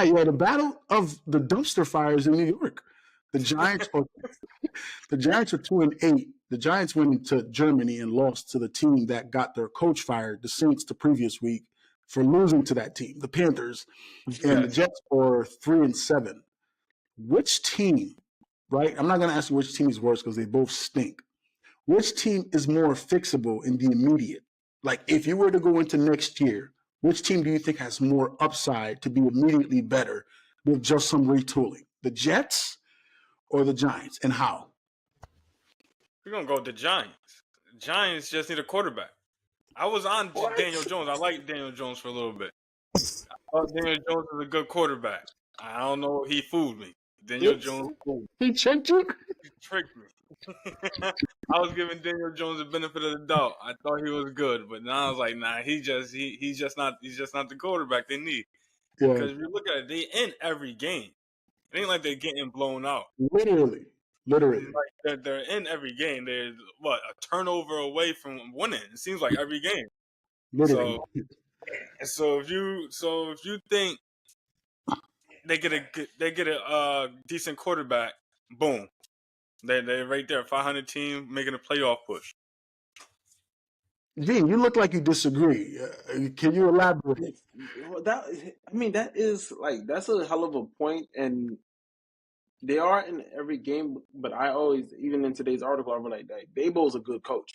Yeah, the battle of the dumpster fires in New York. The Giants are the Giants are 2-8. The Giants went into Germany and lost to the team that got their coach fired, the Saints, the previous week for losing to that team, the Panthers, and the Yes. Jets are 3-7. Which team, right? I'm not going to ask you which team is worse because they both stink. Which team is more fixable in the immediate? Like, if you were to go into next year, which team do you think has more upside to be immediately better with just some retooling? The Jets or the Giants, and how? We're gonna go with the Giants. The Giants just need a quarterback. I was on What? Daniel Jones. I liked Daniel Jones for a little bit. I thought Daniel Jones was a good quarterback. I don't know. He fooled me. Daniel Jones fooled me. He tricked you? He tricked me. I was giving Daniel Jones the benefit of the doubt. I thought he was good, but now I was like, nah, he's just not the quarterback they need. Yeah, Because if you look at it, they in every game. It ain't like they're getting blown out. literally. Like they're in every game. They're a turnover away from winning. It seems like every game. Literally. So if you think they get a decent quarterback, boom, they're right there, 500 team making a playoff push. Gene, you look like you disagree. Can you elaborate? That's a hell of a point, and they are in every game. But I always, even in today's article, I'm like, Daboll's a good coach.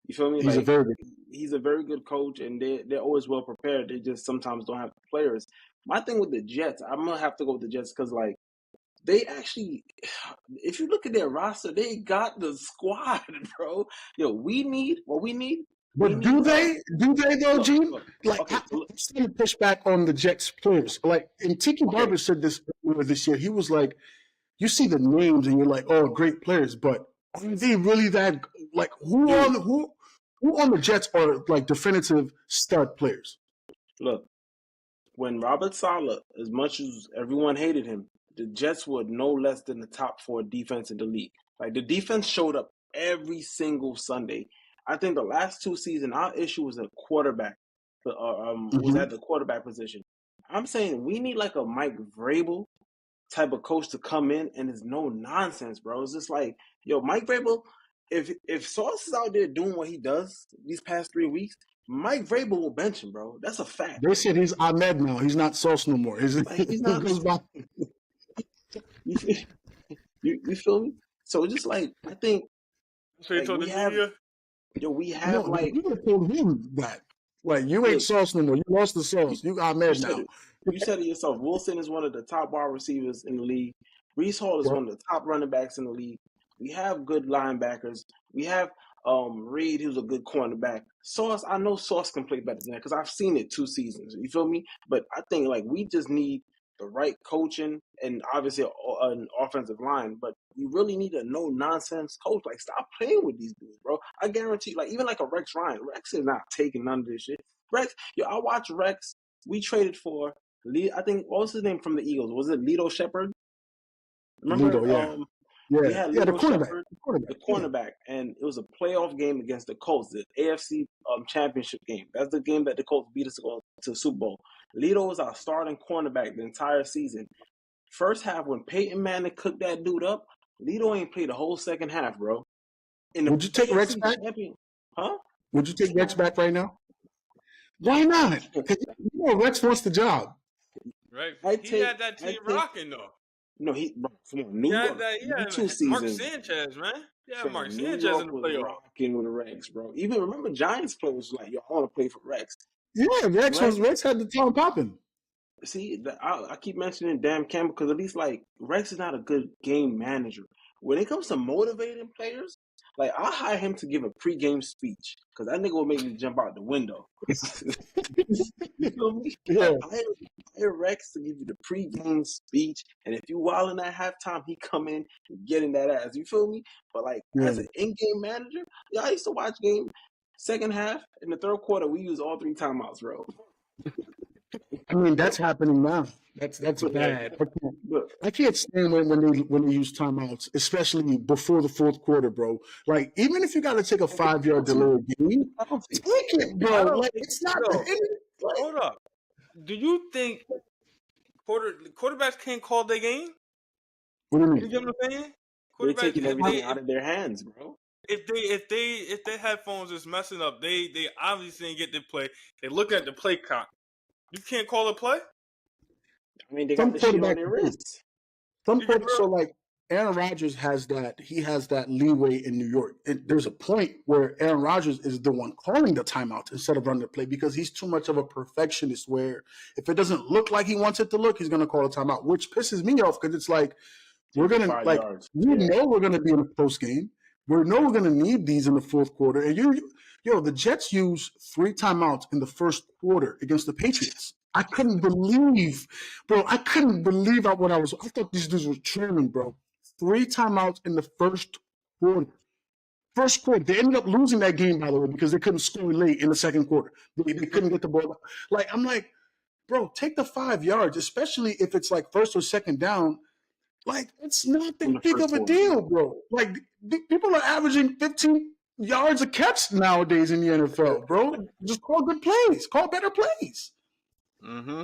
You feel me? He's a very good. He's a very good coach, and they're always well prepared. They just sometimes don't have the players. My thing with the Jets, I'm gonna have to go with the Jets because they actually, if you look at their roster, they got the squad, bro. Yo, we need what we need. But do they though, Gene? Like, okay, I'm still to push back on the Jets players. Like, and Tiki Barber said this earlier this year. He was like, you see the names and you're like, oh, great players, but are they really that? Like, who on the Jets are like definitive stud players? look, when Robert Saleh, as much as everyone hated him, the Jets were no less than the top 4 defense in the league. Like, the defense showed up every single Sunday. I think the last 2 seasons, our issue was a quarterback. Was at the quarterback position. I'm saying we need like a Mike Vrabel type of coach to come in, and it's no nonsense, bro. It's just like, yo, Mike Vrabel, if Sauce is out there doing what he does these past 3 weeks, Mike Vrabel will bench him, bro. That's a fact. They said he's Ahmed now. He's not Sauce no more. He's not. You feel me? So just like, I think So you told the media? we have you would have told him that. Like, you ain't Sauce no more. You lost the Sauce. You Ahmed now. You said it yourself. Wilson is one of the top wide receivers in the league. Breece Hall is one of the top running backs in the league. We have good linebackers. We have Reed, who's a good cornerback. Sauce, I know Sauce can play better than that because I've seen it 2 seasons. You feel me? But I think like we just need the right coaching and obviously an offensive line. But we really need a no-nonsense coach. Like, stop playing with these dudes, bro. I guarantee, like, even like a Rex Ryan. Rex is not taking none of this shit. Rex, I watch Rex. We traded for I think, what was his name from the Eagles? Was it Lito Shepherd? Remember? We had Lito Shepherd, the cornerback, and it was a playoff game against the Colts, the AFC championship game. That's the game that the Colts beat us to go to the Super Bowl. Lito was our starting cornerback the entire season. First half, when Peyton Manning cooked that dude up, Lito ain't played the whole second half, bro. Would you take Rex back? Huh? Would you take Rex back right now? Why not? Because Rex wants the job. Right. He had that team rocking, though. No, come on. New York, had 2 seasons. Mark Sanchez, man. Yeah, Mark Sanchez in the playoff. Rocking with Rex, bro. Even remember Giants players was like, yo, I want to play for Rex. Yeah, Rex had the town popping. See, I keep mentioning Dan Campbell because at least like Rex is not a good game manager. When it comes to motivating players, like, I'll hire him to give a pregame speech because that nigga will make me jump out the window. You feel me? Yeah. I hire Rex to give you the pregame speech, and if you wilding at halftime, he come in and get in that ass. You feel me? But like, as an in-game manager, I used to watch game second half in the third quarter. We use all 3 timeouts, bro. I mean, that's happening now. That's bad. I can't stand when they use timeouts, especially before the fourth quarter, bro. Like, even if you got to take a 5-yard delay game, take it, bro. Like, it's not. Hold up. Do you think quarterbacks can't call their game. What do you You mean? get what I'm saying? They're Quarterbacks, taking everything out of their hands, bro. if their headphones is messing up, they obviously didn't get the play. They look at the play clock. You can't call a play. I mean, they Some got the shit on quarterbacks their do. wrists. Some You get quarterbacks, so like Aaron Rodgers has that. He has that leeway in New York. And there's a point where Aaron Rodgers is the one calling the timeout instead of running the play because he's too much of a perfectionist. Where if it doesn't look like he wants it to look, he's gonna call a timeout, which pisses me off because it's like we're gonna 5 like yards. we Yeah. know we're gonna be in a close game. We know we're gonna need these in the fourth quarter. And the Jets used 3 timeouts in the first quarter against the Patriots. I couldn't believe, bro. I couldn't believe what I was. I thought these dudes were training, bro. 3 timeouts in the first quarter. First quarter, they ended up losing that game, by the way, because they couldn't score late in the second quarter. They couldn't get the ball. Like I'm like, bro, take the 5 yards, especially if it's like first or second down. Like it's not In that the big first of a quarter. deal, bro. Like people are averaging 15 yards a catch nowadays in the NFL, bro. Just call good plays, call better plays. Mm-hmm.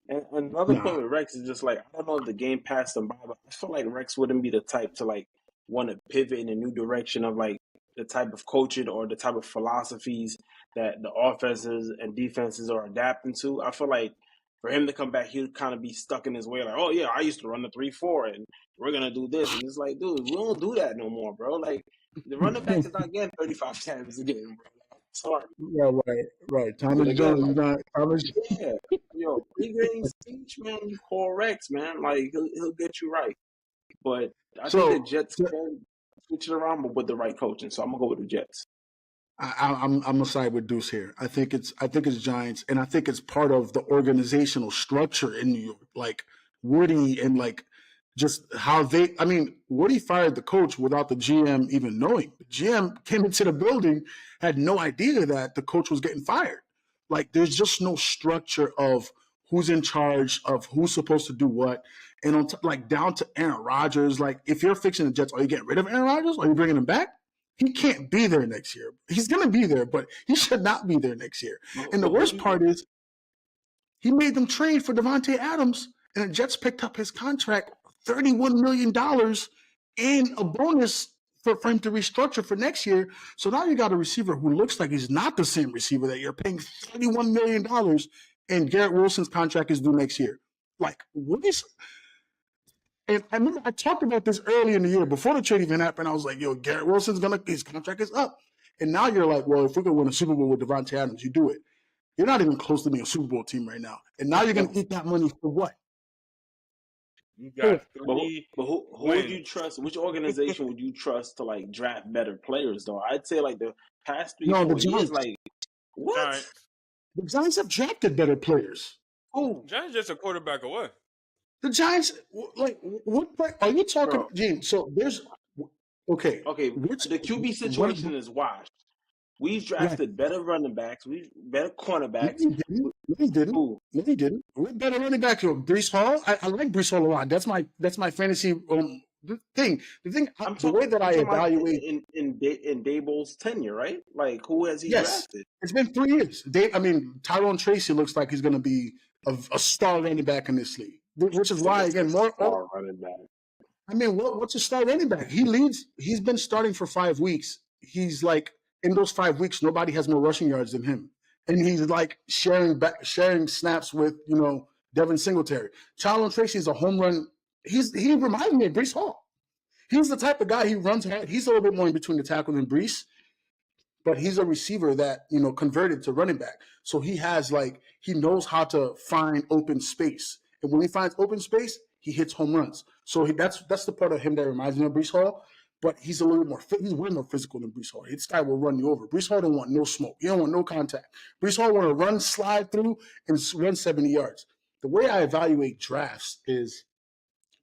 And another Nah. point with Rex is just like, I don't know if the game passed him by, but I feel like Rex wouldn't be the type to like want to pivot in a new direction of like the type of coaching or the type of philosophies that the offenses and defenses are adapting to. I feel like for him to come back, he would kind of be stuck in his way. Like, oh yeah, I used to run the 3-4 and we're going to do this. And it's like, dude, we don't do that no more, bro. Like the running back is not getting 35 times a game, bro. Sorry. Yeah, right. Thomas Jones, Yeah, yo, pre-game speech, man. You call Rex, man. Like he'll get you right. But I think the Jets can switch it around, but with the right coaching. So I'm gonna go with the Jets. I'm gonna side with Deuce here. I think it's Giants, and I think it's part of the organizational structure in New York. Like Woody and like just how they. I mean, Woody fired the coach without the GM even knowing. The GM came into the building, had no idea that the coach was getting fired. Like there's just no structure of who's in charge of who's supposed to do what. And on like down to Aaron Rodgers, like if you're fixing the Jets, are you getting rid of Aaron Rodgers? Or are you bringing him back? He can't be there next year. He's going to be there, but he should not be there next year. And the worst part is he made them trade for Davante Adams, and the Jets picked up his contract, $31 million, and a bonus for him to restructure for next year. So now you got a receiver who looks like he's not the same receiver that you're paying $31 million, and Garrett Wilson's contract is due next year. Like, what is... And I remember I talked about this early in the year before the trade even happened. I was like, yo, Garrett Wilson's his contract is up. And now you're like, well, if we're going to win a Super Bowl with Davante Adams, you do it. You're not even close to being a Super Bowl team right now. And now you're going to eat that money for what? You got but who would you trust? Which organization would you trust to like draft better players though? I'd say like the past 3-4 years, like what? Giants. The Giants have drafted better players. Oh, Giants just a quarterback away. The Giants, like, what play are you talking, Gene? So there's okay. The QB situation is washed. We've drafted better running backs. Better cornerbacks. No, he didn't. We're better running backs. Breece Hall. I like Breece Hall a lot. That's my fantasy thing. The way that I evaluate in Daboll's tenure, right? Like who has he drafted? It's been 3 years. Tyrone Tracy looks like he's going to be a star running back in this league. Which is why, again, more running back. I mean, what's a star running back? He's been starting for 5 weeks. He's like, in those 5 weeks, nobody has more rushing yards than him. And he's like sharing snaps with, Devin Singletary. Tyrone Tracy is a home run. He reminds me of Breece Hall. He's the type of guy, he runs hard. He's a little bit more in between the tackle than Breece. But he's a receiver that, converted to running back. So he knows how to find open space. And when he finds open space, he hits home runs. So that's the part of him that reminds me of Breece Hall. But he's a little bit more he's way more physical than Breece Hall. This guy will run you over. Breece Hall don't want no smoke. He don't want no contact. Breece Hall want to run, slide through, and run 70 yards. The way I evaluate drafts is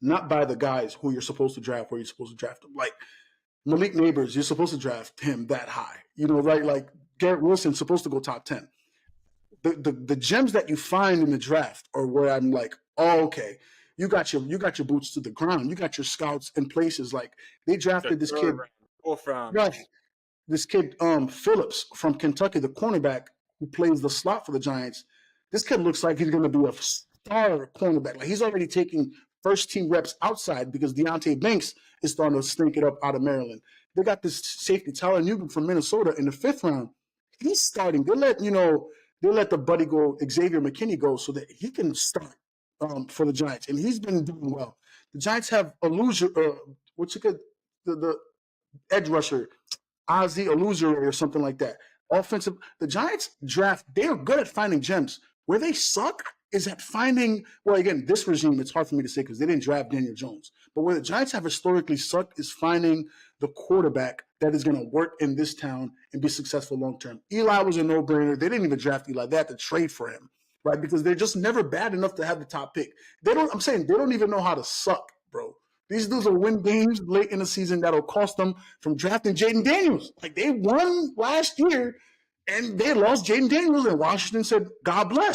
not by the guys who you're supposed to draft, where you're supposed to draft them. Like Malik Neighbors, you're supposed to draft him that high. Right? Like Garrett Wilson's supposed to go top 10. The gems that you find in the draft are where I'm like, oh, okay. You got your boots to the ground. You got your scouts in places. Like they drafted this kid, right? This kid, Phillips from Kentucky, the cornerback who plays the slot for the Giants. This kid looks like he's going to be a star cornerback. Like he's already taking first team reps outside because Deontay Banks is starting to stink it up out of Maryland. They got this safety Tyler Newton from Minnesota in the 5th round. He's starting. They let the buddy go, Xavier McKinney go, so that he can start for the Giants, and he's been doing well. The Giants have the edge rusher, Ozzy Illusory or something like that. Offensive. The Giants draft. They are good at finding gems. Where they suck is at finding. Well, again, this regime, it's hard for me to say because they didn't draft Daniel Jones. But where the Giants have historically sucked is finding the quarterback that is going to work in this town and be successful long term. Eli was a no-brainer. They didn't even draft Eli. They had to trade for him, right? Because they're just never bad enough to have the top pick. I'm saying they don't even know how to suck, bro. These dudes will win games late in the season that'll cost them from drafting Jaden Daniels. Like they won last year and they lost Jaden Daniels, and Washington said, God bless.